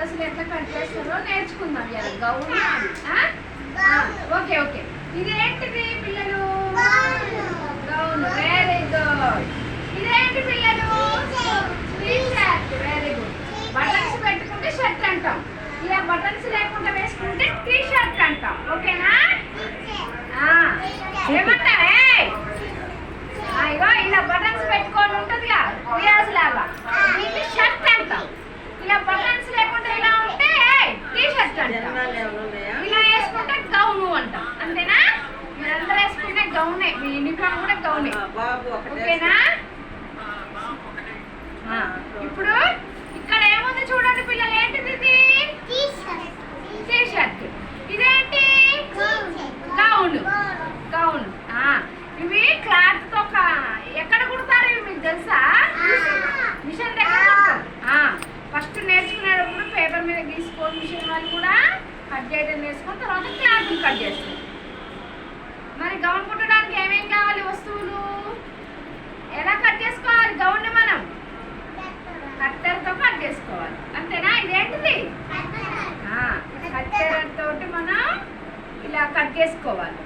డ్రెస్సులు ఎట్లా కట్ చేస్తారో నేర్చుకుందాం ఇవాళ. గౌన్. Okay okay. ఇదేంటిది పిల్లలు? గౌన్. Very good. ఇదేంటి పిల్లలు? T shirt. Very good. Buttons పెట్టుకుంటే షర్ట్ అంటాం, ఇలా బటన్స్ లేకుండా వేసుకుంటే టీ షర్ట్ అంటాం. ఓకేనా? ఏమంటావే? ఇగో ఇలా బటన్స్ పెట్టుకొని ఉంటుందిగా రియాజ్ లాగా, దీన్ని షర్ట్ అంటాం. ఇలా బటన్స్ లేకుండా ఇలా ఉంటే టీ షర్ట్ అంటాం. ఇలా వేసుకుంటే గౌను అంటాం. అంతేనా? మీరందరూ వేసుకుంటే గౌనే, మీ యూనిఫామ్ కూడా గౌనే. ఓకేనా? ఇప్పుడు ఇక్కడ ఏముంది చూడండి పిల్లలు, ఏంటిది ఇది? T shirt. ఇదేంటి? గౌన్. గౌన్. ఇవి క్లాత్ తో ఎక్కడ కుడతారు ఇవి మీకు తెలుసా? మిషన్ దగ్గర కుడతారు. ఫస్ట్ నేర్చుకునేటప్పుడు పేపర్ మీద గీసుకొని మిషన్ వాళ్ళు కూడా కట్ చేయడం నేర్చుకుని తర్వాత క్లాత్ కట్ చేస్తారు. మరి గౌన్ కుట్టడానికి ఏమేం కావాలి వస్తువులు? ఎలా కట్ చేసుకోవాలి గౌన్? మనం కత్తెరతో కట్ చేసుకోవాలి. అంతేనా? ఇదేంటిది? కత్తెరతో మనం ఇలా కట్ చేసుకోవాలి.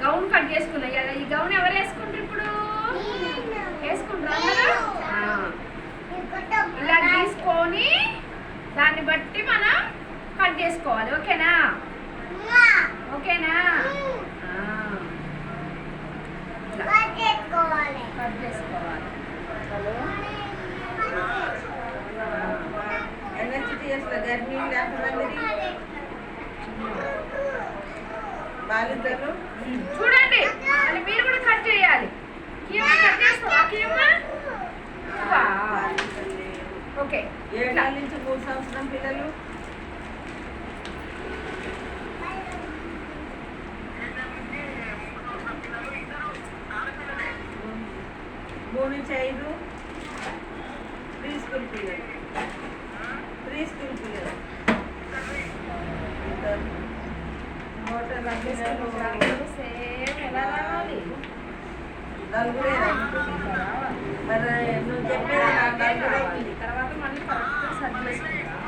గౌన్ కట్ చేసుకున్నాయి కదా. ఈ గౌన్ ఎవరు వేసుకుంటారు ఇప్పుడు? వేసుకుంటారు అందరూ. ఇలా తీసుకొని దాన్ని బట్టి మనం కట్ చేసుకోవాలి. ఓకేనా? ఓకేనా? కట్ చేసుకోవాలి. చూడండి, అది మీరు కూడా కట్ చేయాలి. కట్ చేసుకోవా? ఓకే. 7 నుంచి 3 సంవత్సరం పిల్లలు. మూడు నుంచి 5 ప్రీ స్కూల్ పిల్లలు. ప్రీ స్కూల్ పిల్లలు నలుగురే. మరి నువ్వు చెప్పేది తర్వాత మళ్ళీ కరెక్ట్ సర్చ్ చేసుకుంటాం.